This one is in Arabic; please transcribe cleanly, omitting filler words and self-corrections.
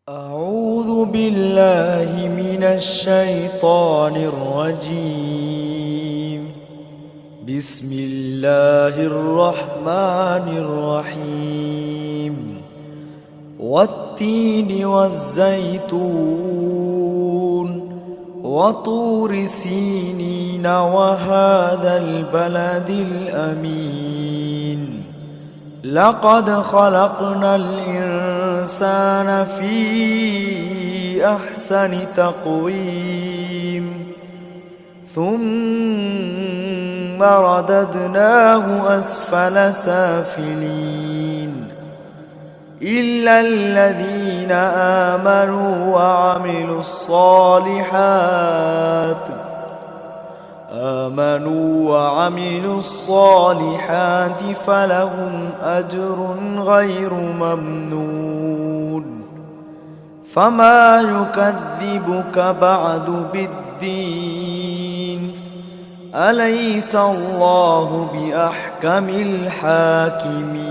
أعوذ بالله من الشيطان الرجيم. بسم الله الرحمن الرحيم. والتين والزيتون وطور سينين وهذا البلد الأمين. لقد خلقنا الإنسان في أحسن تقويم ثم رددناه أسفل سافلين إلا الذين آمنوا وعملوا الصالحات فلهم أجر غير ممنون. فما يكذبك بعد بالدين؟ أليس الله بأحكم الحاكمين؟